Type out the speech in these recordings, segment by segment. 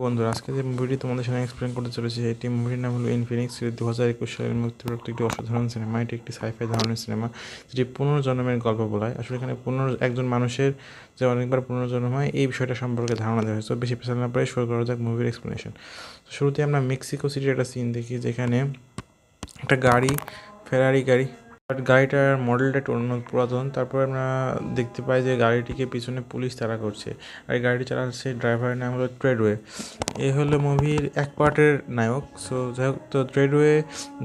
বন্ধুরা, আজকে যে মুভিটি তোমাদের সামনে এক্সপ্লেন করতে চলেছি, এটি মুভির নাম হলো ইনফিনিক্স। 2021 সালের মুক্তিপ্রাপ্ত একটি অসাধারণ সিনেমা। এটি একটি সাইফাই ধরনের সিনেমা, যেটি পুনর্জন্মের গল্প বলায়। আসলে এখানে একজন মানুষের যে অনেকবার পুনর্জন্ম হয়, এই বিষয়টা সম্পর্কে ধারণা দেওয়া হয়েছে। বেশি পেছাল না পরে শুরু করা যাক মুভির এক্সপ্লেনেশন। শুরুতে আমরা মেক্সিকো সিটির একটা সিন দেখি, যেখানে একটা গাড়ি, ফেরারি গাড়ি, বাট গাড়িটার মডেলটা একটু অন্য পুরাতন। তারপর আমরা দেখতে পাই যে গাড়িটিকে পিছনে পুলিশ তাড়া করছে, আর এই গাড়িটি চালাচ্ছে ড্রাইভারের নাম হলো ট্রেডওয়ে। এ হলো মুভির এক পার্টের নায়ক। সো যাই হোক, তো ট্রেডওয়ে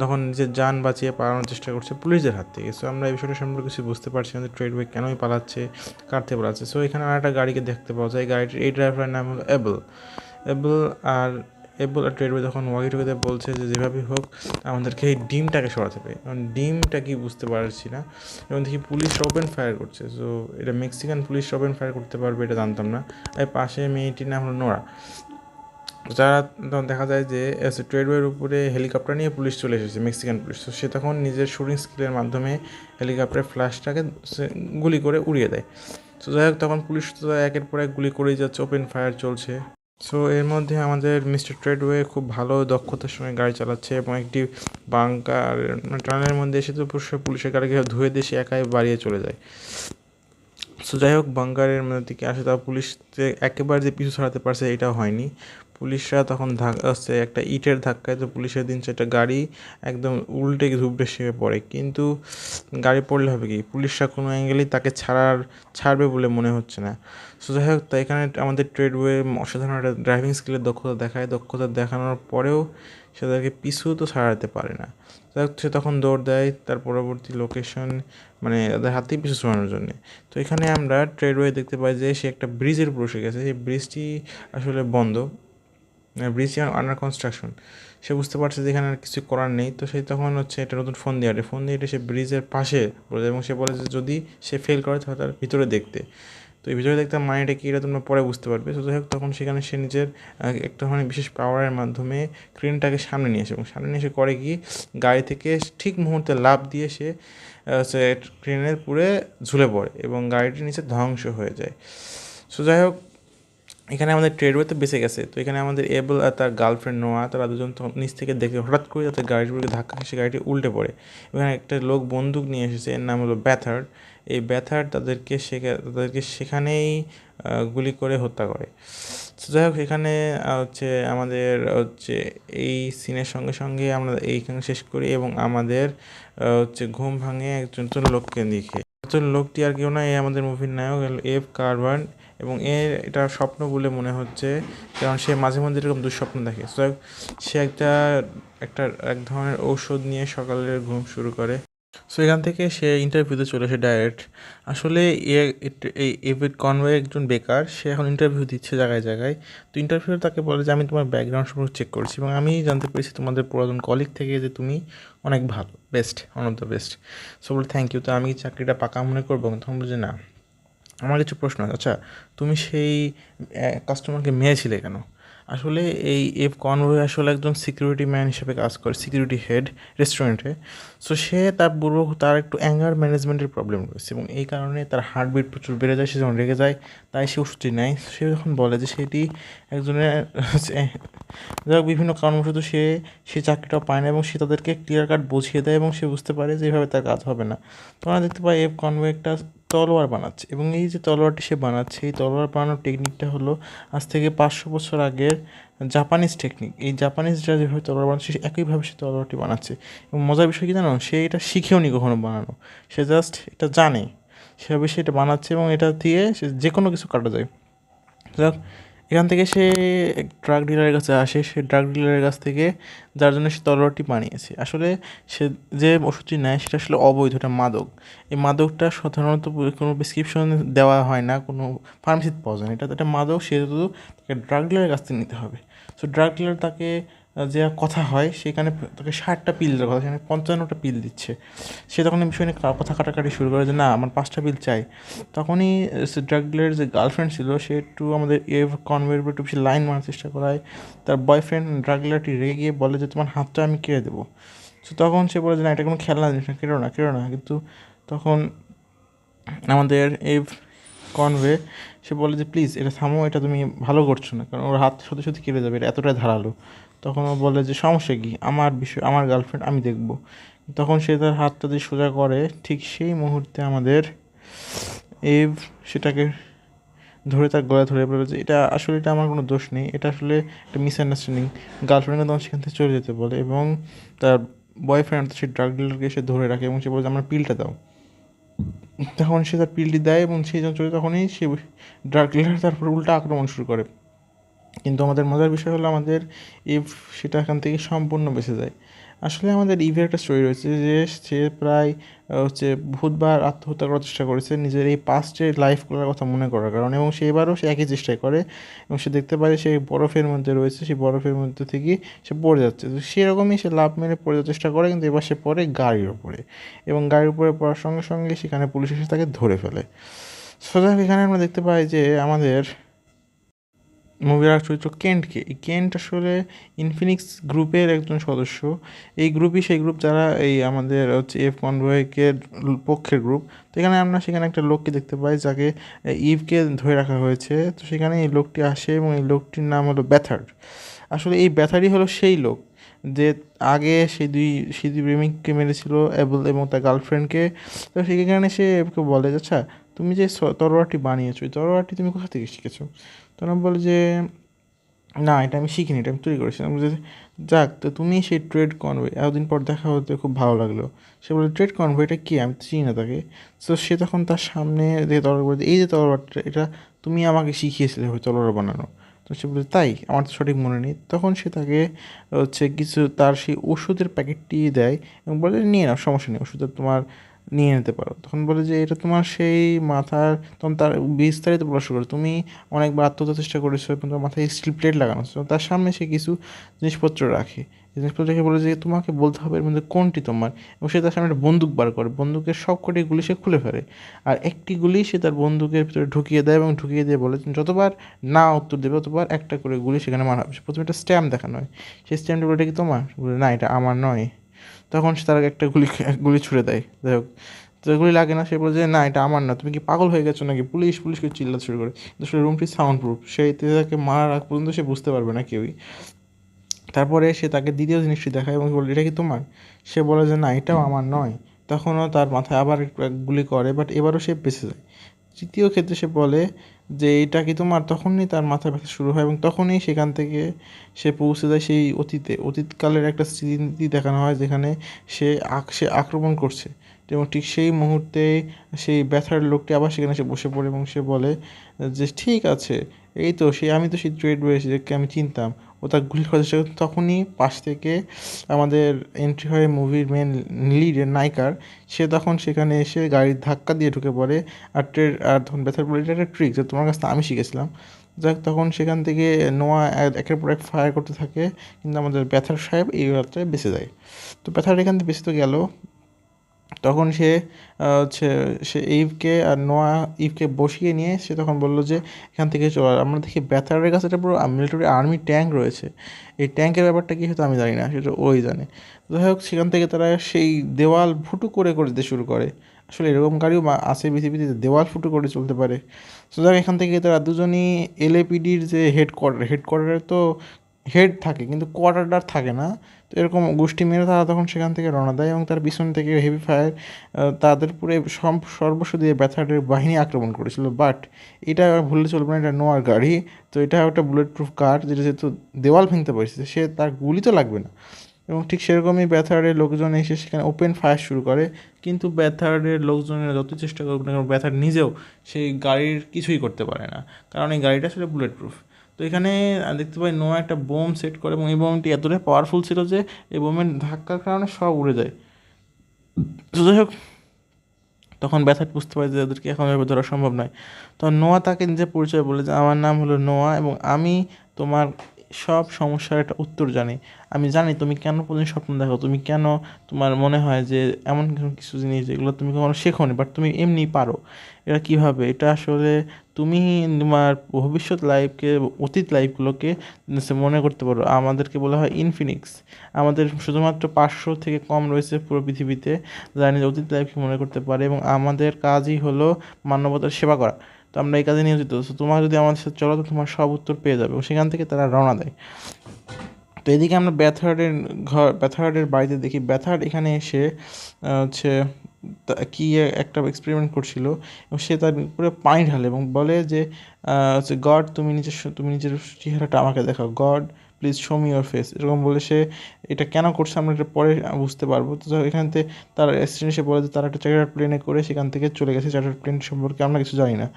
তখন নিজের যান বাঁচিয়ে পালানোর চেষ্টা করছে পুলিশদের হাত থেকে। সো আমরা এই বিষয়টা সম্পর্কে কিছু বুঝতে পারছি না যে ট্রেডওয়ে কেনই পালাচ্ছে, কার থেকে পালাচ্ছে। সো এখানে আর একটা গাড়িকে দেখতে পাওয়া যায়, গাড়িটির এই ড্রাইভারের নাম হলো এবল। এবল আর এবল আর ট্রেডওয়ে তখন ওয়াকিটকিতে বলছে যে যেভাবেই হোক আমাদেরকে এই ডিমটাকে সরাতে হবে। কারণ ডিমটা কি বুঝতে পারছি না, এবং দেখি পুলিশ ওপেন ফায়ার করছে। সো এটা মেক্সিকান পুলিশ ওপেন ফায়ার করতে পারবে এটা জানতাম না। আর পাশে মেয়েটির নাম হলো নোরা। যারা তখন দেখা যায় যে ট্রেডওয়ের উপরে হেলিকপ্টার নিয়ে পুলিশ চলে এসেছে, মেক্সিকান পুলিশ। তো সে তখন নিজের শুটিং স্কিলের মাধ্যমে হেলিকপ্টারের ফ্ল্যাশটাকে গুলি করে উড়িয়ে দেয়। তো যাই হোক, তখন পুলিশ তো একের পর এক গুলি করেই যাচ্ছে, ওপেন ফায়ার চলছে। সো এর মধ্যে আমাদের মিস্টার ট্রেডওয়ে খুব ভালো দক্ষতার সঙ্গে গাড়ি চালাচ্ছে, এবং একটি বাঙ্কার টানেলের মধ্যে এসে তো পুলিশের গাড়িকে ধুয়ে দিয়ে সে একাই বাড়িয়ে চলে যায়। সো যাই হোক, বাঙ্কারের মধ্যে থেকে আসে, তা পুলিশ যে একেবারে যে পিছু ছাড়াতে পারছে এটাও হয়নি। পুলিশরা তখন একটা ইটের ধাক্কায় তো পুলিশের দিন সেটা গাড়ি একদম উল্টে ধুবড়ে সে পড়ে। কিন্তু গাড়ি পড়লে হবে কি, পুলিশরা কোনো অ্যাঙ্গেলেই তাকে ছাড়বে বলে মনে হচ্ছে না। সো যাই হোক, তাই এখানে আমাদের ট্রেডওয়ে অসাধারণ একটা ড্রাইভিং স্কিলের দক্ষতা দেখায়। দক্ষতা দেখানোর পরেও সে তাকে পিছু তো ছাড়াতে পারে না। যাই হোক, সে তখন দৌড় দেয় তার পরবর্তী লোকেশন, মানে তাদের হাতেই পিছু ছাড়ানোর জন্য। তো এখানে আমরা ট্রেডওয়ে দেখতে পাই যে সে একটা ব্রিজের উপর এসে গেছে। সেই ব্রিজটি আসলে বন্ধ, ব্রিজটি আন্ডার কনস্ট্রাকশন। সে বুঝতে পারছে যে এখানে আর কিছু করার নেই। তো সে তখন একটা নতুন ফোন দিয়ে সে ব্রিজের পাশে বলে যায়, এবং সে বলে যে যদি সে ফেল করে তাহলে তার ভিতরে দেখতে। তো এই ভিতরে দেখতে মানেটা কি, এটা তোমরা পরে বুঝতে পারবে। তো যাই হোক, তখন সেখানে সে নিজের একটা ধরনের বিশেষ পাওয়ারের মাধ্যমে ক্রেনটাকে সামনে নিয়ে আসে, এবং সামনে নিয়ে এসে করে কি, গাড়ি থেকে ঠিক মুহূর্তে লাফ দিয়ে সে ক্রেনের পুরে ঝুলে পড়ে এবং গাড়িটির নিচে ধ্বংস হয়ে যায়। সো যাই হোক, এখানে আমাদের ট্রেডওয়ে তো বেঁচে গেছে। তো এখানে আমাদের এবল আর তার গার্লফ্রেন্ড নোয়া, তারা দুজন তো নিচ থেকে দেখে হঠাৎ করে তাদের গাড়িগুলোকে ধাক্কা খেয়ে গাড়িটি উল্টে পড়ে। এখানে একটা লোক বন্দুক নিয়ে এসেছে, এর নাম হলো ব্যাথার্ড। এই ব্যাথার্ড তাদেরকে সেখানেই গুলি করে হত্যা করে। তো যাই হোক, এখানে আমাদের এই সিনের সঙ্গে সঙ্গে আমরা এইখানে শেষ করি, এবং আমাদের ঘুম ভাঙে একজন লোককে দেখে। লোকটি আর কেউ না, এই আমাদের মুভির নায়ক এফ কার্ভান। এবং এটা স্বপ্ন বলে মনে হচ্ছে, কারণ সে মাঝে মধ্যে এরকম দুঃস্বপ্ন দেখে। সো সে এক ধরনের ঔষধ নিয়ে সকালের ঘুম শুরু করে। সো এখান থেকে সে ইন্টারভিউতে চলে আসে ডাইরেক্ট। আসলে এই এভিড কনওয়ে একজন বেকার, সে এখন ইন্টারভিউ দিচ্ছে জায়গায় জায়গায়। তো ইন্টারভিউ তাকে বলে যে আমি তোমার ব্যাকগ্রাউন্ড সম্পর্কে চেক করেছি, এবং আমি জানতে পেরেছি তোমাদের পুরাতন কলিগ থেকে যে তুমি অনেক ভালো, best, one of the best. So বলে থ্যাংক ইউ। তো আমি কি চাকরিটা পাকা মনে করবো? তখন বলছে না, আমার কিছু প্রশ্ন আছে। আচ্ছা, তুমি সেই কাস্টমারকে মেরেছিলে কেন? আসলে এই এফ কনওয়ে আসলে একজন সিকিউরিটি ম্যান হিসেবে কাজ করে, সিকিউরিটি হেড রেস্টুরেন্টে। সো সে তার একটু অ্যাঙ্গার ম্যানেজমেন্টের প্রবলেম রয়েছে, এবং এই কারণে তার হার্টবিট প্রচুর বেড়ে যায়। সে যখন রেগে যায়, তাই সে ওষুধটি নেয়। সে যখন বলে যে সেটি একজনের যাই হোক, বিভিন্ন কারণবশত সে চাকরিটা পায় না, এবং সে তাদেরকে ক্লিয়ার কাট বুঝিয়ে দেয়, এবং সে বুঝতে পারে যে এভাবে তার কাজ হবে না। তোমরা দেখতে পাই এফ কনওয়ে একটা তলোয়ার বানাচ্ছে, এবং এই যে তলোয়ারটি সে বানাচ্ছে, এই তলোয়ার বানানোর টেকনিকটা হলো আজ থেকে 500 বছর আগের জাপানিজ টেকনিক। এই জাপানিজরা যেভাবে তলোয়ার বানাচ্ছে, সে একইভাবে সে তলোয়ারটি বানাচ্ছে। এবং মজার বিষয় কি জানো, সে এটা শিখেও নি কখনো বানানো, সে জাস্ট এটা জানে, সেভাবে সে এটা বানাচ্ছে, এবং এটা দিয়ে সে যে কোনো কিছু কাটা যায়। যাক, এখান থেকে সে ড্রাগ ডিলারের কাছে আসে। সে ড্রাগ ডিলারের কাছ থেকে, যার জন্য সে তলোয়ারটি বানিয়েছে, আসলে সে যে ওষুধটি নেয় সেটা আসলে অবৈধ, এটা মাদক। এই মাদকটা সাধারণত কোনো প্রেসক্রিপশন দেওয়া হয় না, কোনো ফার্মেসিতে পাওয়া যায় না। এটা মাদক, সেহেতু তাকে ড্রাগ ডিলারের কাছ থেকে নিতে হবে। সো ড্রাগ ডিলার তাকে যে কথা হয়, সেখানে তাকে 60টা পিল দেওয়ার কথা, সেখানে 55টা পিল দিচ্ছে। সে তখন এই বিষয় নিয়ে কথা কাটাকাটি শুরু করে যে না, আমার 5টা পিল চাই। তখনই ড্রাগ ডিলারের যে গার্লফ্রেন্ড ছিল, সে একটু আমাদের এভ কনভের উপর একটু বেশি লাইন মারার চেষ্টা করায়। তার বয়ফ্রেন্ড ড্রাগ ডিলারটি রেগে গিয়ে বলে যে তোমার হাতটা আমি কেড়ে দেবো। সো তখন সে বলে যে না, এটা কোনো খেলনা জিনিস না, কেড়ো না। কিন্তু তখন আমাদের কনভে, সে বলে যে প্লিজ এটা থামো, এটা তুমি ভালো করছো না, কারণ ওর হাত সত্যি সত্যি কেটে যাবে, এটা এতটাই ধারালো। তখন ও বলে যে সমস্যা কী, আমার বিষয়, আমার গার্লফ্রেন্ড, আমি দেখব। তখন সে তার হাতটা দিয়ে সোজা করে, ঠিক সেই মুহূর্তে আমাদের এভ সেটাকে ধরে তার গলায় ধরে বলে যে এটা আসলে, এটা আমার কোনো দোষ নেই, এটা আসলে একটা মিসআন্ডারস্ট্যান্ডিং। গার্লফ্রেন্ডকে তখন সেখান থেকে চলে যেতে বলে এবং তার বয়ফ্রেন্ড সেই ড্রাগ ডিলারকে সে ধরে রাখে এবং সে বলে যে আমার পিলটা দাও। তখন সে তার পিলটি দেয় এবং সেই যখন চলে, তখনই সে ড্রাগ ডিলার তারপর উল্টা আক্রমণ শুরু করে। কিন্তু আমাদের মজার বিষয় হলো আমাদের ইভ সেটা এখান থেকে সম্পূর্ণ বেঁচে যায়। আসলে আমাদের ইভের একটা স্টোরি রয়েছে যে সে প্রায় হচ্ছে বহুতবার আত্মহত্যা করার চেষ্টা করেছে নিজের এই পাস্টের লাইফগুলোর কথা মনে করার কারণে, এবং সে এবারও সে একই চেষ্টাই করে এবং সে দেখতে পারে সে বরফের মধ্যে রয়েছে, সেই বরফের মধ্যে থেকে সে পড়ে যাচ্ছে। তো সেরকমই সে লাফ মেরে পড়ে যাওয়ার চেষ্টা করে, কিন্তু এবার সে পড়ে গাড়ির ওপরে, এবং গাড়ির উপরে পড়ার সঙ্গে সঙ্গে সেখানে পুলিশ এসে তাকে ধরে ফেলে। সোজা এখানে আমরা দেখতে পাই যে আমাদের মুভির আর চরিত্র কেন্টকে, এই কেন্ট আসলে ইনফিনিক্স গ্রুপের একজন সদস্য। এই গ্রুপই সেই গ্রুপ যারা এই আমাদের হচ্ছে এফ কনভয়েকে পক্ষের গ্রুপ। তো এখানে আমরা সেখানে একটা লোককে দেখতে পাই যাকে ইভকে ধরে রাখা হয়েছে। তো সেখানে এই লোকটি আসে এবং এই লোকটির নাম হলো ব্যাথার্ড। আসলে এই ব্যাথার্ডই হলো সেই লোক যে আগে সেই দুই প্রেমিককে মেরেছিল এবং তার গার্লফ্রেন্ডকে। তো সেখানে সে এভকে বলে যে আচ্ছা, তুমি যে তরোয়ারটি বানিয়েছো, এই তরোয়ারটি তুমি কোথা থেকে শিখেছো? তখন বলে যে না, এটা আমি শিখিনি, এটা আমি তৈরি করেছিলাম। বলে যে যাক, তো তুমি সেই ট্রেড কনভয়, এতদিন পর দেখা হতে খুব ভালো লাগলো। সে বলে ট্রেড কনভয়টা কি, আমি তো চিনি না তাকে। তো সে তখন তার সামনে যে তলোয়ার বলে, এই যে তলোয়ারটা, এটা তুমি আমাকে শিখিয়েছিলে ওই তলোয়ার বানানো। তো সে বলে তাই, আমার তো সঠিক মনে নেই। তখন সে তাকে হচ্ছে কিছু তার সেই ওষুধের প্যাকেটটি দেয় এবং বলে নিয়ে নাও, সমস্যা নেই, ওষুধটা তোমার নিয়ে নিতে পারো। তখন বলে যে এটা তোমার সেই মাথার, তখন তার বিস্তারিত বলা শুরু করে, তুমি অনেকবার আত্মহত্যার চেষ্টা করেছো এবং তোমার মাথায় স্টিল প্লেট লাগানো ছিল। তার সামনে সে কিছু জিনিসপত্র রাখে, এই জিনিসপত্র রেখে বলে যে তোমাকে বলতে হবে এর মধ্যে কোনটি তোমার। এবং সে তার সামনে একটা বন্দুক বার করে, বন্দুকের সব কটি গুলি সে খুলে ফেলে, আর একটি গুলি সে তার বন্দুকের ভিতরে ঢুকিয়ে দেয় এবং ঢুকিয়ে দিয়ে বলে যতবার না উত্তর দেবে ততবার একটা করে গুলি সেখানে মারা হবে। প্রথমে একটা স্ট্যাম্প দেখানো হয়, সেই স্ট্যাম্পটি বলে এটা কি তোমার? বলে না, এটা আমার নয়। তখন সে তার একটা গুলি ছুড়ে দেয়, যাই হোক, তো এগুলি লাগে না। সে বলে যে না, এটা আমার না, তুমি কি পাগল হয়ে গেছো নাকি, পুলিশ পুলিশ করে চিল্লাতে শুরু করে। কিন্তু আসলে রুমটি সাউন্ড প্রুফ, সেই তাকে মারার আগ পর্যন্ত সে বুঝতে পারবে না কেউই। তারপরে সে তাকে দ্বিতীয় জিনিসটি দেখায় এবং বলে এটা কি তোমার? সে বলে যে না, এটাও আমার নয়। তখনও তার মাথায় আবার একটু এক গুলি করে, বাট এবারও সে বেঁচে যায়। তৃতীয় ক্ষেত্রে সে বলে যে এটা কি তোমার? তখনই তার মাথা ব্যথা শুরু হয় এবং তখনই সেখান থেকে সে পৌঁছে যায় সেই অতীতকালের একটা স্মৃতি দেখানো হয় যেখানে সে আক্রমণ করছে। এবং ঠিক সেই মুহূর্তে সেই ব্যথার লোকটি আবার সেখানে এসে বসে পড়ে এবং সে বলে যে ঠিক আছে, এই তো আমি তো সেই ট্রেড রয়েছে যাকে আমি চিনতাম। ও তার গুলি করার চেষ্টা করছে, তখনই পাশ থেকে আমাদের এন্ট্রি হয় মুভির মেন লিডের নায়িকার। সে তখন সেখানে এসে গাড়ির ধাক্কা দিয়ে ঢুকে পড়ে। আর তখন ব্যথার বলে এটা একটা ট্রিক, যে তোমার কাছ থেকে আমি শিখেছিলাম। যাক, তখন সেখান থেকে নোয়া একের পর এক ফায়ার করতে থাকে, কিন্তু আমাদের ব্যথার সাহেব এই রাত্রে বেঁচে যায়। তো ব্যথার এখান থেকে বেঁচে তো গেল। তখন সে হচ্ছে সে ইভকে বসিয়ে নিয়ে সে তখন বলল যে এখান থেকে চলো। আর আমরা দেখি ব্যাথারের কাছে একটা পুরো মিলিটারি আর্মি ট্যাঙ্ক রয়েছে। এই ট্যাঙ্কের ব্যাপারটা কী হতো আমি জানি না, সেটা ওই জানে। যাই হোক, সেখান থেকে তারা সেই দেওয়াল ফুটো করে করে দিতে শুরু করে। আসলে এরকম গাড়িও আছে পৃথিবীতে, দেওয়াল ফুটো করে চলতে পারে। সুতরাং এখান থেকে তারা দুজনই এলএপিডির যে হেডকোয়ার্টারে তো হেড থাকে কিন্তু কোয়ার্টার থাকে না। তো এরকম গোষ্ঠী মেরে তারা তখন সেখান থেকে রওনা দেয় এবং তার পিছন থেকে হেভি ফায়ার তাদের পুরো সর্বস্ব দিয়ে ব্যাথার্ডের বাহিনী আক্রমণ করেছিল। বাট এটা ভুললে চলবে না, এটা নোয়ার গাড়ি। তো এটা একটা বুলেট প্রুফ কার, যেটা যেহেতু দেওয়াল ভেঙতে পারছে, সে তার গুলি তো লাগবে না। এবং ঠিক সেরকমই ব্যাথার্ডের লোকজন এসে সেখানে ওপেন ফায়ার শুরু করে। কিন্তু ব্যাথার্ডের লোকজনের যত চেষ্টা করুক না কেন, ব্যাথার্ড নিজেও সেই গাড়ির কিছুই করতে পারে না, কারণ এই গাড়িটা আসলে বুলেট প্রুফ। তো এখানে দেখতে পাই নোয়া একটা বোম সেট করে এবং এই বোমটি এতটাই পাওয়ারফুল ছিল যে এই বোমের ধাক্কার কারণে সব উড়ে যায়। তো যাই হোক, তখন ব্যথাট বুঝতে পারে যে ওদেরকে এখন এভাবে ধরা সম্ভব নয়। তখন নোয়া তাকে নিজের পরিচয় বলে যে আমার নাম হলো নোয়া এবং আমি তোমার সব সমস্যার একটা উত্তর জানি। আমি জানি তুমি কেন প্রতিদিন স্বপ্ন দেখো, তুমি কেন তোমার মনে হয় যে এমন কিছু জিনিস যেগুলো তুমি কখনো শেখোনি বাট তুমি এমনি পারো। এটা কীভাবে, এটা আসলে তুমি তোমার ভবিষ্যৎ লাইফকে, অতীত লাইফগুলোকে মনে করতে পারো। আমাদেরকে বলা হয় ইনফিনিক্স, আমাদের শুধুমাত্র 500 থেকে কম রয়েছে পুরো পৃথিবীতে যারা নিজের অতীত লাইফকে মনে করতে পারে এবং আমাদের কাজই হলো মানবতার সেবা করা। তো আমরা এই কাজে নিয়োজিত, তো তোমার যদি আমাদের সাথে চলো তো তোমার সব উত্তর পেয়ে যাবে। এবং সেখান থেকে তারা রওনা দেয়। তো এদিকে আমরা ব্যথার্ডের বাড়িতে দেখি ব্যথার্ড এখানে এসে হচ্ছে কি একটা এক্সপেরিমেন্ট করছিল, এবং সে তার উপরে পানি ঢালে এবং বলে যে হচ্ছে গড তুমি নিজের চেহারাটা আমাকে দেখাও, god please show me your face, এরকম বলে সে এটা কেন করছে আমরা এটা পরে বুঝতে পারবো। তো এখান থেকে তার অ্যাসিস্ট্যান্ট এসে বলে যে তারা একটা চার্টার প্লেনে করে সেখান থেকে চলে গেছে, চার্টার প্লেন সম্পর্কে আমরা কিছু জানি না।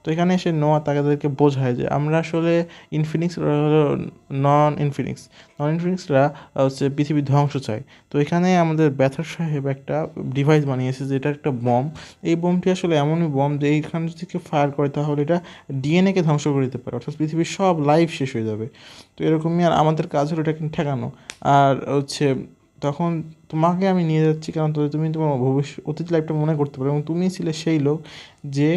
তো এখানে এসে নোয়া তাদেরকে বোঝায় যে আমরা আসলে ইনফিনিক্স হলো নন ইনফিনিক্সরা হচ্ছে পৃথিবীর ধ্বংস চায়। তো এখানে আমাদের ব্যথার সাহেব একটা ডিভাইস বানিয়েছে যেটা একটা বম। এই বোমটি আসলে এমনই বম যে এইখান থেকে ফায়ার করে তাহলে এটা ডিএনএকে ধ্বংস করে দিতে পারে, অর্থাৎ পৃথিবীর সব লাইফ শেষ হয়ে যাবে। তো এরকমই আর আমাদের কাজ হলো এটাকে ঠেকানো। আর হচ্ছে তখন তোমাকে আমি নিয়ে যাচ্ছি কারণ তুমি তোমার অতীত লাইফটা মনে করতে পারো, এবং তুমি ছিলে সেই লোক যে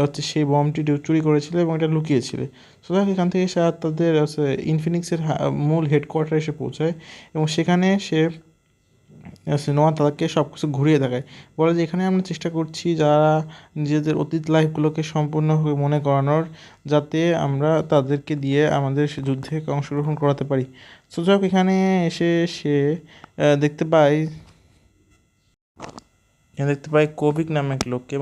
হচ্ছে সেই বমটি চুরি করেছিলে এবং এটা লুকিয়েছিলে। সুতরাং এখান থেকে সে তাদের হচ্ছে ইনফিনিক্সের মূল হেডকোয়ার্টারে এসে পৌঁছায়, এবং সেখানে সে নোয়া তাদেরকে সব কিছু ঘুরিয়ে দেখায়। বলে যে এখানে আমরা চেষ্টা করছি যারা নিজেদের অতীত লাইফগুলোকে সম্পূর্ণভাবে মনে করানোর, যাতে আমরা তাদেরকে দিয়ে আমাদের যুদ্ধে অংশগ্রহণ করাতে পারি। সো যাই হোক, এখানে এসে সে দেখতে পায় কোভিক নামে এক লোককে,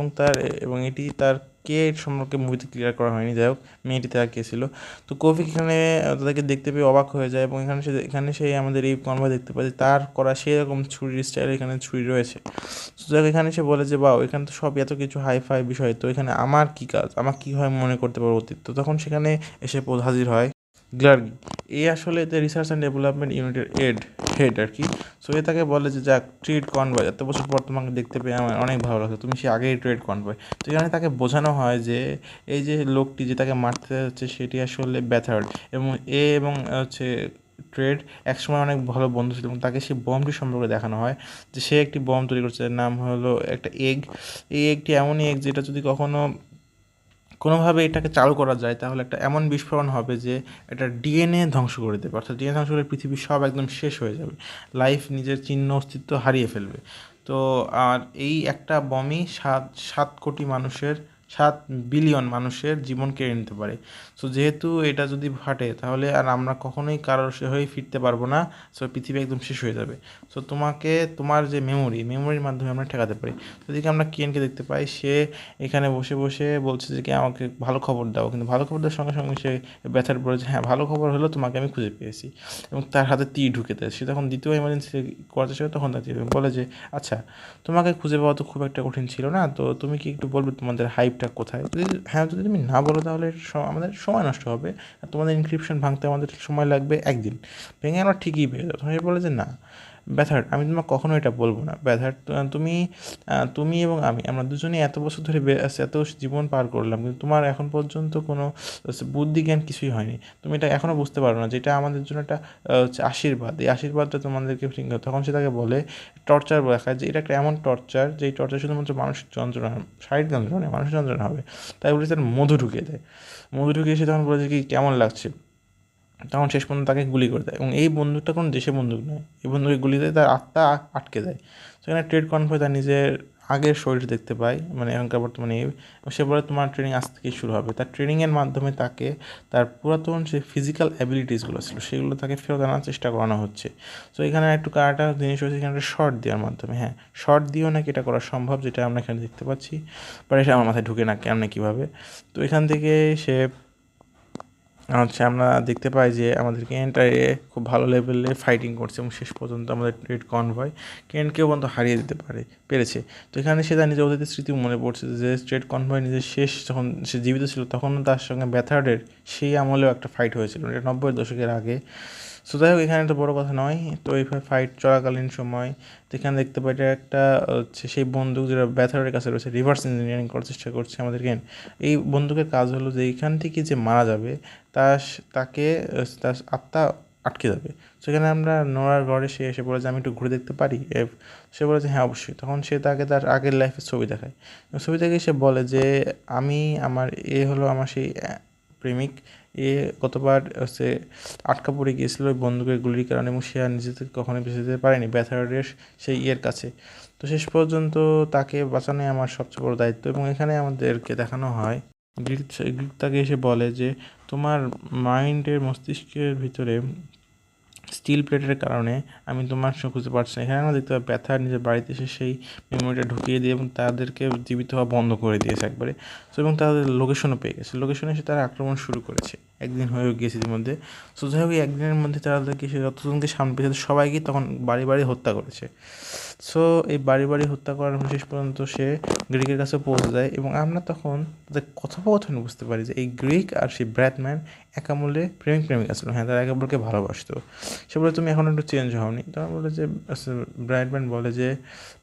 এবং এটি তার কে সম্পর্কে মুভিতে ক্লিয়ার করা হয়নি। যাই হোক, মেয়েটি তার কে ছিল। তো কোভিক এখানে তাদেরকে দেখতে পেয়ে অবাক হয়ে যায়, এবং এখানে সেই আমাদের এই কনভয় দেখতে পায় যে তার করা সেরকম ছুরির স্টাইল এখানে ছুরি রয়েছে। তো যাই হোক, এখানে সে বলে যে বাও, এখানে তো সব এত কিছু হাইফাই বিষয়, তো এখানে আমার কী কাজ, আমার কীভাবে মনে করতে পারবো অতীত। তো তখন সেখানে এসে হাজির হয় গ্লার্গি। এ আসলে এতে রিসার্চ অ্যান্ড ডেভেলপমেন্ট ইউনিটের হেড আর কি। সো এ তাকে বলে যে যাক, ট্রেড কনভয়, এত বছর পর তোমাকে দেখতে পেয়ে আমার অনেক ভালো লাগছে, তুমি সে আগেই ট্রেড কনভয়। তো এখানে তাকে বোঝানো হয় যে এই যে লোকটি যে তাকে মারতে হচ্ছে সেটি আসলে ব্যথার্ড, এবং এবং হচ্ছে ট্রেড একসময় অনেক ভালো বন্ধু ছিল, এবং তাকে সেই বমটি সম্পর্কে দেখানো হয় যে সে একটি বম তৈরি করছে, যার নাম হলো একটা এগ। এই এগটি এমনই এগ যেটা যদি কখনো কোনোভাবে এটাকে চালু করা যায় তাহলে একটা এমন বিস্ফোরণ হবে যে এটা ডিএনএ ধ্বংস করে দেবে, অর্থাৎ ডিএনএ ধ্বংস করে পৃথিবীর সব একদম শেষ হয়ে যাবে, লাইফ নিজের চিহ্ন অস্তিত্ব হারিয়ে ফেলবে। তো আর এই একটা বমই 7 বিলিয়ন মানুষের জীবন কেড়ে নিতে পারে। সো যেহেতু এটা যদি ফাটে তাহলে আর আমরা কখনোই কারোর হয়ে ফিরতে পারবো না। সো পৃথিবী একদম শেষ হয়ে যাবে। সো তোমার যে মেমোরির মাধ্যমে আমরা ঠেকাতে পারি। তো এদিকে আমরা কিয়েনকে দেখতে পাই, সে এখানে বসে বসে বলছে যে কি আমাকে ভালো খবর দাও, কিন্তু ভালো খবর দেওয়ার সঙ্গে সঙ্গে সে ব্যথার পড়ে যে হ্যাঁ, ভালো খবর হলো তোমাকে আমি খুঁজে পেয়েছি, এবং তার হাতে তীর ঢুকে দেয়। সে তখন দ্বিতীয় এমার্জেন্সি করাতে চায়, তখন তার তীর বলে যে আচ্ছা, তোমাকে খুঁজে পাওয়া তো খুব একটা কঠিন ছিল না, তো তুমি কি একটু বলবে তোমাদের হাইপটা কোথায়। যদি তুমি না বলো তাহলে আমাদের সময় নষ্ট হবে, আর তোমাদের ইনক্রিপশন ভাঙতে আমাদের সময় লাগবে 1 দিন, ভেঙে আমরা ঠিকই পেয়ে যাবো। তখন সে বলে যে না ব্যথার্ড, আমি তোমাকে কখনো এটা বলবো না ব্যথার্ড, তুমি এবং আমরা দুজনেই এত বছর ধরে এত জীবন পার করলাম, কিন্তু তোমার এখন পর্যন্ত কোনো বুদ্ধি জ্ঞান কিছুই হয়নি, তুমি এটা এখনও বুঝতে পারো না যে এটা আমাদের জন্য একটা হচ্ছে আশীর্বাদ, এই আশীর্বাদটা তোমাদেরকে তখন সে তাকে বলে টর্চার দেখায় যে এটা একটা এমন টর্চার যেই টর্চার শুধুমাত্র মানসিক যন্ত্রণা, শারীরিক যন্ত্রণা, মানসিক যন্ত্রণা হবে। তাই বলে তার মধু ঢুকিয়ে দেয়। মধু ঢুকিয়ে সে তখন বলে যে কি কেমন লাগছে, তখন শেষ পর্যন্ত তাকে গুলি করে দেয়, এবং এই বন্দুকটা কোনো দেশে বন্দুক নয়, এই বন্দুকে গুলি দেয় তার আত্মা আটকে যায়। সেখানে ট্রেড কনভয় তার নিজের আগের শরীর দেখতে পায়, মানে এখনকার বর্তমানে সে বলে তোমার ট্রেনিং আজ থেকেই শুরু হবে। তার ট্রেনিংয়ের মাধ্যমে তাকে তার পুরাতন যে ফিজিক্যাল অ্যাবিলিটিসগুলো ছিল সেগুলো তাকে ফেরত আনার চেষ্টা করানো হচ্ছে। তো এখানে একটু কারাটা জিনিস হচ্ছে, এখানে একটা শর্ট দেওয়ার মাধ্যমে, হ্যাঁ শর্ট দিয়েও নাকি এটা করা সম্ভব, যেটা আমরা এখানে দেখতে পাচ্ছি, বাট এটা আমার মাথায় ঢুকে না কেমন কীভাবে। তো এখান থেকে সে আমরা দেখতে পাই যে আমাদের কেন্টারে খুব ভালো লেভেলে ফাইটিং করছে, এবং শেষ পর্যন্ত আমাদের ট্রেড কনভয় কেন্টকেও পর্যন্ত হারিয়ে দিতে পেরেছে। তো এখানে সে তার নিজের অতীতের স্মৃতি মনে পড়ছে যে ট্রেড কনভয় নিজের শেষ যখন সে জীবিত ছিল তখনও তার সঙ্গে ব্যথার্ডের সেই আমলেও একটা ফাইট হয়েছিল, এটা 90-এর দশকের আগে। সো যাই হোক, এখানে তো বড়ো কথা নয়। তো এই ফাইট চলাকালীন সময় তো এখানে দেখতে পাই এটা একটা হচ্ছে সেই বন্দুক যেটা ব্যথারের কাছে রয়েছে, রিভার্স ইঞ্জিনিয়ারিং করার চেষ্টা করছে আমাদেরকে। এই বন্দুকের কাজ হলো যে এইখান থেকে যে মারা যাবে তাকে তার আত্মা আটকে যাবে। সেখানে আমরা নোরার ঘরে সে এসে বলে যে আমি একটু ঘুরে দেখতে পারি, সে বলে যে হ্যাঁ অবশ্যই। তখন সে তাকে তার আগের লাইফের ছবি দেখায়, ছবি থেকে সে বলে যে হলো আমার সেই প্রেমিক, গতবার হচ্ছে আটকা পড়ে গিয়েছিল ওই বন্দুকের গুলির কারণে, এবং সে আর নিজে থেকে কখনোই বেঁচে যেতে পারেনি ব্যথার্ডের সেই কাছে। তো শেষ পর্যন্ত তাকে বাঁচানোই আমার সবচেয়ে বড় দায়িত্ব, এবং এখানে আমাদেরকে দেখানো হয় গ্রিক গ্রিক তাকে এসে বলে যে তোমার মাইন্ডের মস্তিষ্কের ভিতরে স্টিল প্লেটের কারণে আমি তোমার খুঁজে পাচ্ছি না। এখানে আমরা দেখতে পাই ব্যথার নিজের বাড়িতে এসে সেই মেমোরিটা ঢুকিয়ে দিয়ে এবং তাদেরকে জীবিত হওয়া বন্ধ করে দিয়েছে একবারে। সো এবং তাদের লোকেশনও পেয়ে গেছে, লোকেশনে এসে তারা আক্রমণ শুরু করেছে। একদিন হয়েও গিয়েছে ইতিমধ্যে। সো যাই হোক, একদিনের মধ্যে তাদেরকে সে যতজনকে সামনে পেয়েছে সবাইকে তখন বাড়ি বাড়ি হত্যা করেছে। সো এই বাড়ি বাড়ি হত্যা করার শেষ পর্যন্ত সে গ্রিকের কাছে পৌঁছে যায় এবং আমরা তখন তাদের কথোপকথনে বুঝতে পারি যে এই গ্রিক আর সেই ব্র্যাডম্যান এক আমলে প্রেমিক প্রেমিকা ছিল। হ্যাঁ, তারা একে অপরকে ভালোবাসতো। সে বলে তুমি এখন একটু চেঞ্জ হওনি। তখন বলে যে ব্রাইডম্যান বলে যে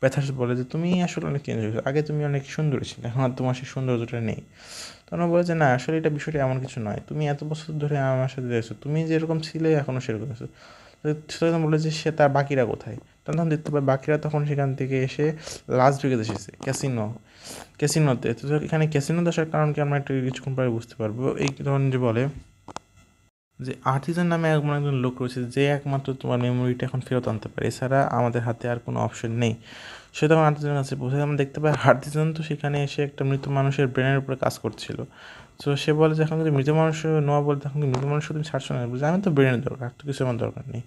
ব্যথাস বলে যে তুমি আসলে অনেক চেঞ্জ হয়েছো, আগে তুমি অনেক সুন্দরী ছিলে, এখন আর তোমার সেই সৌন্দর্যটা নেই। তখন বলে যে না, আসলে এটা বিষয়টা এমন কিছু নয়, তুমি এত বছর ধরে আমার সাথে রয়েছো, তুমি যেরকম ছিলে এখনও সেরকম আছো। তখন বলে যে সে তার বাকিরা কোথায়। তখন দেখতে পাই বাকিরা তখন সেখান থেকে এসে লাস ভেগাস এসেছে ক্যাসিনোতে। তো এখানে ক্যাসিনোতে আসার কারণ কি আমরা একটু কিছুক্ষণ পরে বুঝতে পারবো। এই তখন যে বলে যে আর্টিজান নামে এমন একজন লোক রয়েছে যে একমাত্র তোমার মেমোরিটা এখন ফেরত আনতে পারে, এছাড়া আমাদের হাতে আর কোনো অপশন নেই। সে তখন আর্টিজানের কাছে পৌঁছে আমরা দেখতে পাই আর্টিজান তো সেখানে এসে একটা মৃত মানুষের ব্রেনের উপরে কাজ করছিল। তো সে বলে যে এখন যদি মৃত মানুষ নোয়া বলে তখন কি মৃত মানুষ তুমি ছাড়ছো না? বলছে আমি তো ব্রেনের দরকার, আর তো কিছু আমার দরকার নেই।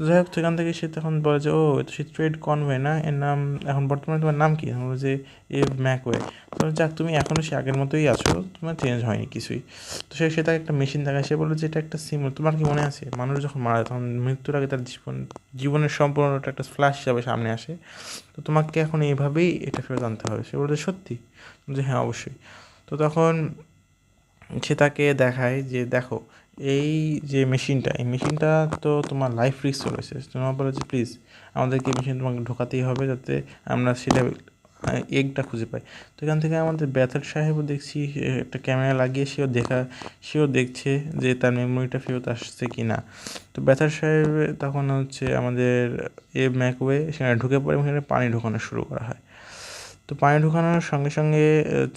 যাই হোক, সেখান থেকে সে তখন বলে যে ও তো সে ট্রেড কনওয়ে না, এর নাম এখন বর্তমানে তোমার নাম কি? বলে যে ম্যাকওয়ে। তো যাক, তুমি এখনও সে আগের মতোই আছো, তোমার চেঞ্জ হয়নি কিছুই। তো সে তাকে একটা মেশিন দেখায়, সে বলে যে এটা একটা সিম্বল, তোমার কি মনে আছে মানুষ যখন মারা যায় তখন মৃত্যুর আগে তার জীবনের সম্পূর্ণটা একটা ফ্ল্যাশ হিসাবে সামনে আসে, তো তোমাকে এখন এইভাবেই এটা ফেরত আনতে হবে। সে বলে সত্যি? যে হ্যাঁ অবশ্যই। তো তখন সে তাকে দেখায় যে দেখো এই যে মেশিনটা, এই মেশিনটা তো তোমার লাইফ রিস্ক রয়েছে। তোমার বলে যে প্লিজ আমাদেরকে মেশিন তোমাকে ঢোকাতেই হবে যাতে আমরা সেটা এগটা খুঁজে পাই। তো এখান থেকে আমাদের ব্যথার সাহেবও দেখছি একটা ক্যামেরা লাগিয়ে সেও দেখছে যে তার মেমোরিটা ফেরত আসছে কি না। তো ব্যথার সাহেব তখন হচ্ছে আমাদের ম্যাকওয়ে সেখানে ঢুকে পড়ে এবং সেখানে পানি ঢোকানো শুরু করা হয়। তো পানি ঢোকানোর সঙ্গে সঙ্গে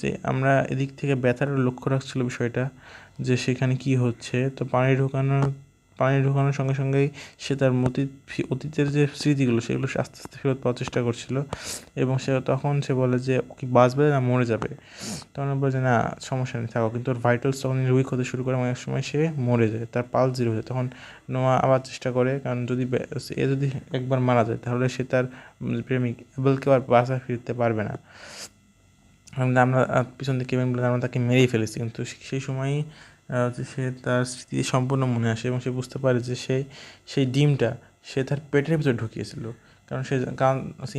যে আমরা এদিক থেকে ব্যথারও লক্ষ্য রাখছিল বিষয়টা যে সেখানে কি হচ্ছে। তো পানি ঢোকানোর সঙ্গে সঙ্গেই সে তার অতীতের যে স্মৃতিগুলো সেগুলো সে আস্তে আস্তে ফেরত পাওয়ার চেষ্টা করছিল এবং সে বলে যে ও কি বাঁচবে না মরে যাবে। তখন বলে যে না সমস্যা নেই থাকো, কিন্তু ওর ভাইটালস তখন উইক হতে শুরু করে এবং এক সময় সে মরে যায়, তার পালস জিরো হয়ে যায়। তখন নোয়া আবার চেষ্টা করে, কারণ যদি একবার মারা যায় তাহলে সে তার প্রেমিক এবেলকেও আর বাসায় ফিরতে পারবে না। আমরা পিছন থেকে কেবিন বলে আমরা তাকে মেরেই ফেলেছি, কিন্তু সেই সময়ই সে তার স্মৃতি সম্পূর্ণ মনে আসে এবং সে বুঝতে পারে যে সেই ডিমটা সে তার পেটের ভিতরে ঢুকিয়েছিল। কারণ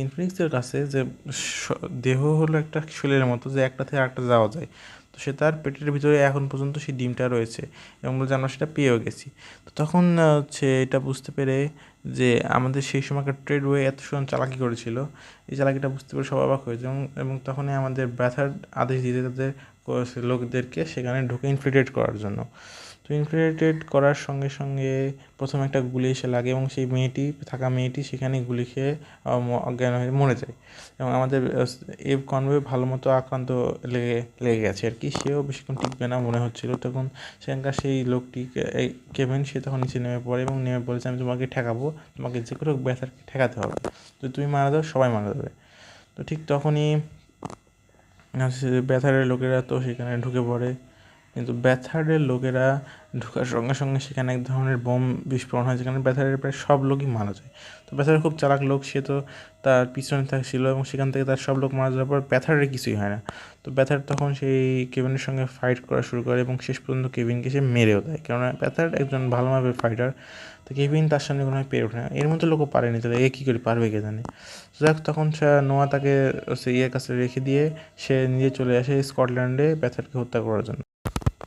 ইনফিনিক্সের কাছে যে দেহ হলো একটা শরীরের মতো যে একটা থেকে আরেকটা যাওয়া যায়। তো সে তার পেটের ভিতরে এখন পর্যন্ত সেই ডিমটা রয়েছে এবং বলছে আমরা সেটা পেয়েও গেছি। তো তখন হচ্ছে এটা বুঝতে পেরে যে আমাদের সেই সময়কার ট্রেডওয়ে এত সময় চালাকি করেছিল, এই চালাকিটা বুঝতে পেরে সবাই অবাক হয়েছে এবং তখনই আমাদের ব্যথার আদেশ দিতে তাদের লোকদেরকে সেখানে ঢুকে ইনফিল্ট্রেট করার জন্য। তো ইনফিল্ট্রেট করার সঙ্গে সঙ্গে প্রথমে একটা গুলি এসে লাগে এবং সেই মেয়েটি সেখানে গুলি খেয়ে অজ্ঞান হয়ে মরে যায় এবং আমাদের কনভয়ে ভালো মতো আক্রান্ত লেগে গেছে আর কি, সেও বেশিক্ষণ টিকবে না মনে হচ্ছিল। তখন সেখানকার সেই লোকটি কেভিন সে তখন নিচে নেমে পড়ে এবং নেমে বলেছে আমি তোমাকে ঠেকাবো, তোমাকে যে কোনো ব্যথার ঠেকাতে হবে, যদি তুমি মারা দাও সবাই মারা যাবে। তো ঠিক তখনই ব্যথারের লোকেরা তো সেখানে ঢুকে পড়ে, কিন্তু ব্যথারের লোকেরা ঢোকার সঙ্গে সঙ্গে সেখানে এক ধরনের বোম বিস্ফোরণ হয় যেখানে ব্যথারের প্রায় সব লোকই মারা যায়। তো ব্যথারের খুব চালাক লোক, সে তো তার পিছনে থাকছিল এবং সেখান থেকে তার সব লোক মারা যাওয়ার পর ব্যথারের কিছুই হয় না। তো ব্যথার তখন সেই কেভিনের সঙ্গে ফাইট করা শুরু করে এবং শেষ পর্যন্ত কেভিনকে সে মেরেও দেয়, কেননা ব্যথার একজন ভালোভাবে ফাইটার। তো কেভিন তার সামনে কোনোভাবে পেরে ওঠে না, এর মধ্যে লোকও পারেনি, তাহলে এ কী করে পারবে কে জানে। যাক, তখন নোয়া তাকে সে কাছে রেখে দিয়ে সে নিজে চলে আসে স্কটল্যান্ডে ব্যথারকে হত্যা করার জন্য।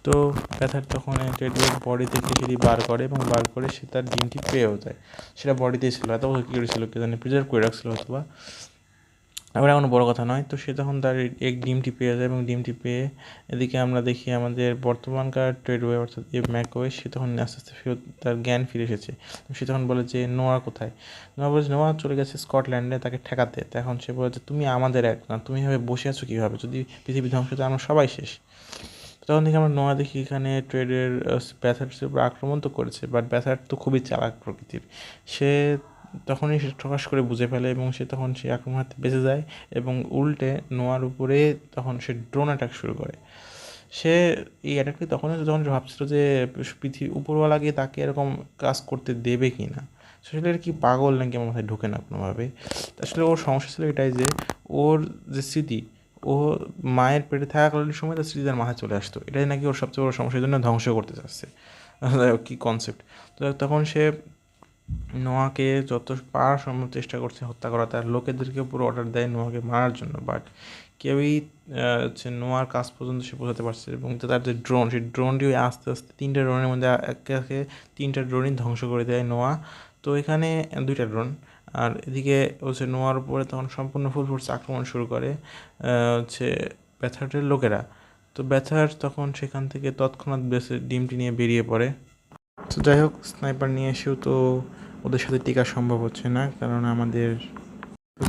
তো প্যাথার তখন টেডির বডি থেকে সেটি বার করে এবং বার করে সে তার ডিমটি পেয়েও যায়। সেটা বডিতেই ছিল, এত কী করেছিল কে জানে, প্রিজার্ভ করে রাখছিল অথবা, এবার কোনো বড় কথা নয়। তো সে তখন তার ডিমটি পেয়ে যায় এবং ডিমটি পেয়ে এদিকে আমরা দেখি আমাদের বর্তমানকার ট্রেডওয়ে অর্থাৎ ম্যাকওয়ে সে তখন আস্তে আস্তে ফেরত তার জ্ঞান ফিরে এসেছে। সে তখন বলে যে নোয়া কোথায়। নোয়া বলে নোয়া চলে গেছে স্কটল্যান্ডে তাকে ঠেকাতে। তখন সে বলে যে তুমি আমাদের এক না, তুমি এভাবে বসে আছো কীভাবে, যদি পৃথিবী ধ্বংস হতো আমরা সবাই শেষ। তখন দেখি আমরা নোয়া দেখি এখানে ট্রেডের ব্যাথার্সের উপর আক্রমণ তো করেছে, বাট ব্যাথার তো খুবই চালাক প্রকৃতির। সে তখনই সে ঠকাস করে বুঝে ফেলে এবং সে তখন সেই আক্রমণ হাতে বেঁচে যায় এবং উল্টে নোয়ার উপরে তখন সে ড্রোন অ্যাটাক শুরু করে সে এই অ্যাটাকটি তখনই যখন সে ভাবছিল যে পৃথিবী উপরওয়ালা গিয়ে তাকে এরকম কাজ করতে দেবে কি না। আসলে এটা কি পাগল নাকি আমার মাথায় ঢোকে না কোনোভাবে। আসলে ওর সমস্যা ছিল এটাই যে ওর যে স্মৃতি, ও মায়ের পেটে থাকাকালীন সময় তার স্মৃতি তার মাথায় চলে আসতো, এটাই নাকি ওর সবচেয়ে বড় সমস্যার জন্য ধ্বংস করতে চাচ্ছে। কি কনসেপ্ট। তো তখন সে নোয়াকে যত পারা সম্ভব চেষ্টা করছে হত্যা করা, তার লোকেদেরকে পুরো অর্ডার দেয় নোয়াকে মারার জন্য, বাট কেউই হচ্ছে নোয়ার কাছ পর্যন্ত সে পৌঁছাতে পারছে। এবং তার যে ড্রোন, সেই ড্রোনটিও আস্তে আস্তে 3টা ড্রোনের মধ্যে একে একে 3টা ড্রোনই ধ্বংস করে দেয় নোয়া। তো এখানে 2টা ড্রোন। আর এদিকে হচ্ছে নোয়ার উপরে তখন সম্পূর্ণ ফুল ফোর্স আক্রমণ শুরু করে হচ্ছে ব্যাথার্টের লোকেরা। তো ব্যাথার্ট তখন সেখান থেকে তৎক্ষণাৎ বেসে ডিমটি নিয়ে বেরিয়ে পড়ে। তো যাই হোক, স্নাইপার নিয়ে এসেও তো ওদের সাথে টিকা সম্ভব হচ্ছে না, কারণ আমাদের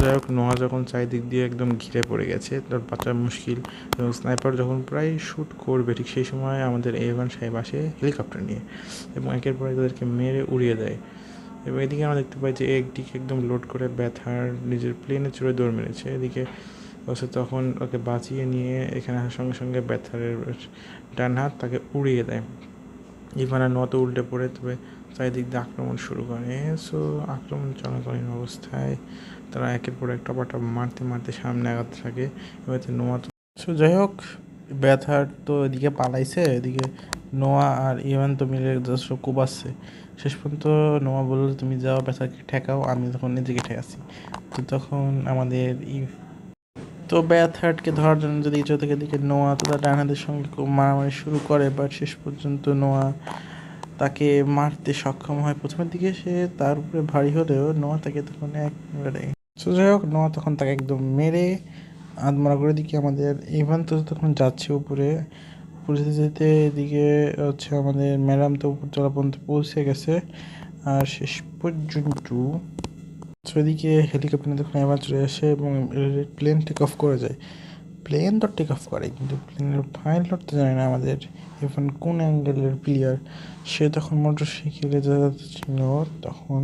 যাই হোক নোয়া যখন চারিদিক দিয়ে একদম ঘিরে পড়ে গেছে, তার বাঁচা মুশকিল। এবং স্নাইপার যখন প্রায় শ্যুট করবে ঠিক সেই সময় আমাদের এভান সাহেব আসে হেলিকপ্টার নিয়ে এবং একের পর এক তাদেরকে মেরে উড়িয়ে দেয়। এবং এদিকে আমরা দেখতে পাই যে একদিকে একদম লোড করে ব্যথার নিজের প্লেনে চড়ে দৌড় মেরেছে, এদিকে অবশ্য তখন ওকে বাঁচিয়ে নিয়ে এখানে আসার সঙ্গে সঙ্গে ব্যথারের ডান হাত তাকে উড়িয়ে দেয়। ইভান আর নোয়া তো উল্টে পড়ে তবে চারিদিক দিয়ে আক্রমণ শুরু করে। সো আক্রমণ চলাকালীন অবস্থায় তারা একের পর এক টপাটপ মারতে মারতে সামনে আগাতে থাকে। এবার নোয়া তো সো যাই হোক, ব্যথার তো এদিকে পালাইছে, এদিকে নোয়া আর ইভান তো মিলে জাস্ট কোবাচ্ছে। শেষ পর্যন্ত নোয়া বললো তুমি যাও ব্যথাকে ঠেকাও, আমি তখন এদিকে ঠেকাচ্ছি। তো তখন আমাদের তো ব্যথার্টকে ধরার জন্য যদি ইচ্ছা থেকে দিকে নোয়া তো তার ডান হাতের সঙ্গে খুব মারামারি শুরু করে, বাট শেষ পর্যন্ত নোয়া তাকে মারতে সক্ষম হয়। প্রথমের দিকে সে তার উপরে ভারী হলেও নোয়া তাকে তখন একবারে যাই হোক নোয়া তখন তাকে একদম মেরে আধমরা করে দিকে আমাদের ইভান তো তখন যাচ্ছে উপরে যেতে যেতে এদিকে হচ্ছে আমাদের ম্যাডাম তো উপর তলা পর্যন্ত পৌঁছে গেছে। আর শেষ পর্যন্ত এদিকে হেলিকপ্টার তখন এবার চলে আসে এবং প্লেন টেক অফ করে যায়। প্লেন তো টেক অফ করে কিন্তু প্লেনের পাইলট তো জানে না আমাদের এখন কোন অ্যাঙ্গেলের প্লেয়ার। সে তখন মোটর সাইকেলে ছিল তখন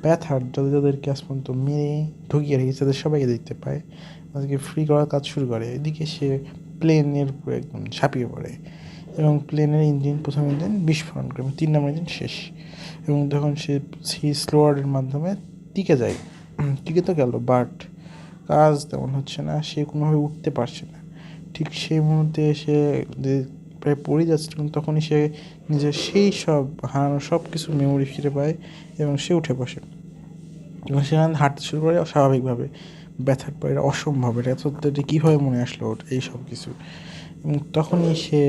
ব্যথার যাদেরকে আজ পর্যন্ত মেরে ঢুকিয়ে রেখেছে তাদের সবাইকে দেখতে পায়, তাদেরকে ফ্রি করার কাজ শুরু করে। এদিকে সে প্লেনের উপরে একদম ঝাঁপিয়ে পড়ে এবং প্লেনের প্রথম ইঞ্জিন বিস্ফোরণ করে এবং 3 নম্বর ইঞ্জিন শেষ। এবং তখন সে সেই স্লোয়ারের মাধ্যমে টিকে যায়। টিকে তো গেল, বাট কাজ তেমন হচ্ছে না, সে কোনোভাবে উঠতে পারছে না। ঠিক সেই মুহূর্তে সে প্রায় পড়ে যাচ্ছে, তখনই সে নিজের সেই সব হারানো সব কিছু মেমোরি ফিরে পায় এবং সে উঠে বসে এবং সেখানে হাঁটতে শুরু করে স্বাভাবিকভাবে। ব্যথার পর এটা অসম্ভব, এটা এটা কীভাবে মনে আসলো ওর এই সব কিছু। এবং তখনই সে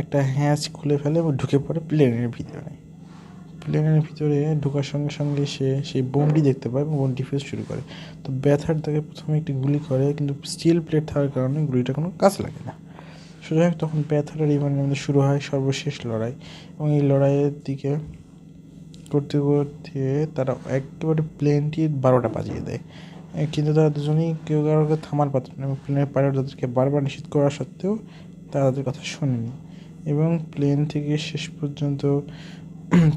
একটা হ্যাঁচ খুলে ফেলে এবং ঢুকে পড়ে প্লেনের ভিতরে। প্লেনের ভিতরে ঢোকার সঙ্গে সঙ্গে সে সেই বোমটি দেখতে পায় এবং বোম ডিফেন্স শুরু করে। তো ব্যথার তাকে প্রথমে একটি গুলি করে কিন্তু স্টিল প্লেট থাকার কারণে গুলিটা কোনো কাজ লাগে না। সোজা তখন ব্যথার আর ইভানের মধ্যে শুরু হয় সর্বশেষ লড়াই এবং এই লড়াইয়ের দিকে করতে করতে তারা একেবারে প্লেনটি 12টা বাজিয়ে দেয়। কিন্তু তারা দুজনেই কেউ কারোকে থামার পাত্র না এবং প্লেনের পাইলট তাদেরকে বারবার নিষেধ করা সত্ত্বেও তারা তাদের কথা শোনেনি এবং প্লেন থেকে শেষ পর্যন্ত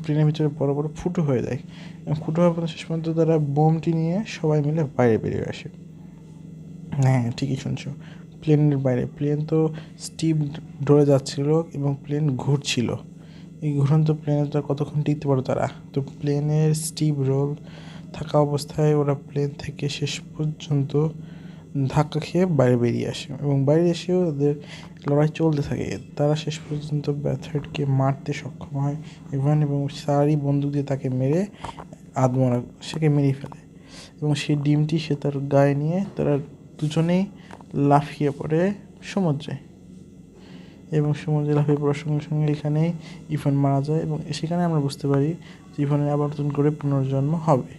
প্লেনের ভিতরে বড় বড় ফুটো হয়ে যায় এবং ফুটো হওয়ার পর শেষ পর্যন্ত তারা বোমটি নিয়ে সবাই মিলে বাইরে বেরিয়ে আসে। হ্যাঁ ঠিকই শুনছো, প্লেনের বাইরে। প্লেন তো স্টিভ ডরে যাচ্ছিল এবং প্লেন ঘুরছিল। এই ঘুরন্ত প্লেনে তো কতক্ষণ টিকতে পারো তারা। তো প্লেনের স্টিভ রোল থাকা অবস্থায় ওরা প্লেন থেকে শেষ পর্যন্ত ধাক্কা খেয়ে বাইরে বেরিয়ে আসে এবং বাইরে এসেও ওদের লড়াই চলতে থাকে। তারা শেষ পর্যন্ত ব্যথার্টকে মারতে সক্ষম হয় ইভান এবং সারি বন্দুক দিয়ে তাকে মেরে আধমরা সেকে মেরে ফেলে এবং সেই ডিমটি সে তার গায়ে নিয়ে তারা দুজনেই লাফিয়ে পড়ে সমুদ্রে এবং সমুদ্রে লাফিয়ে পড়ার সঙ্গে সঙ্গে এখানেই ইভান মারা যায় এবং সেখানে আমরা বুঝতে পারি যে ইভানের আবার নতুন করে পুনর্জন্ম হবে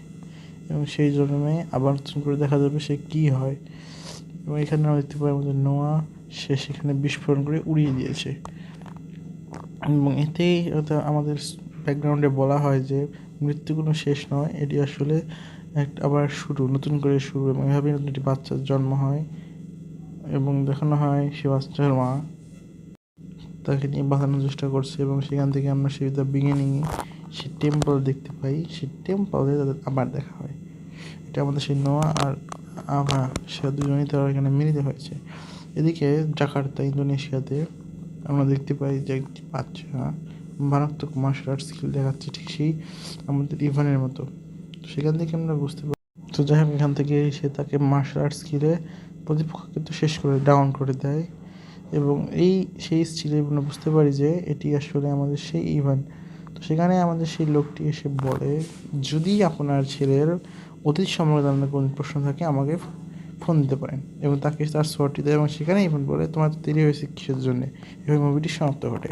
এবং সেই জন্মে আবার নতুন করে দেখা যাবে সে কী হয়। এবং এখানে আমরা দেখতে পাই আমাদের নোয়া সে সেখানে বিস্ফোরণ করে উড়িয়ে দিয়েছে এবং এতেই আমাদের ব্যাকগ্রাউন্ডে বলা হয় যে মৃত্যু কোনো শেষ নয়, এটি আসলে আবার শুরু, নতুন করে শুরু। এবং এভাবেই নতুন একটি বাচ্চার জন্ম হয় এবং দেখানো হয় সে বাচ্চার মা তাকে নিয়ে বাঁচানোর চেষ্টা করছে এবং সেখান থেকে আমরা সেই দ্য বিগিনিংয়ে সে টেম্পল দেখতে পাই। সেই টেম্পলে তাদের আবার দেখা হয়। এটা আমাদের সেই নোয়া আর আভা সে দুজনেই তারা এখানে মিলিত হয়েছে। এদিকে জাকার্তা ইন্দোনেশিয়াতে আমরা দেখতে পাই যে একটি বাচ্চা মারাত্মক মার্শাল আর্ট স্কিল দেখাচ্ছে, ঠিক সেই আমাদের ইভানের মতো। তো সেখান থেকে আমরা বুঝতে পারি, তো যাই হোক এখান থেকে সে তাকে মার্শাল আর্ট স্কিলে প্রতিপক্ষকে কিন্তু শেষ করে ডাউন করে দেয়, এবং সেই স্কিলে আমরা বুঝতে পারি যে এটি আসলে আমাদের সেই ইভান। তো সেখানে আমাদের সেই লোকটি এসে বলে, যদি আপনার ছেলের অতীত সম্পর্কে আপনার কোনো প্রশ্ন থাকে আমাকে ফোন দিতে পারেন, এবং তাকে তার শটটি দেয়, এবং সেখানে ইভান বলে তোমার তো দেরি হয়েছে কিসের জন্য। এভাবে মুভিটি সমাপ্ত ঘটে।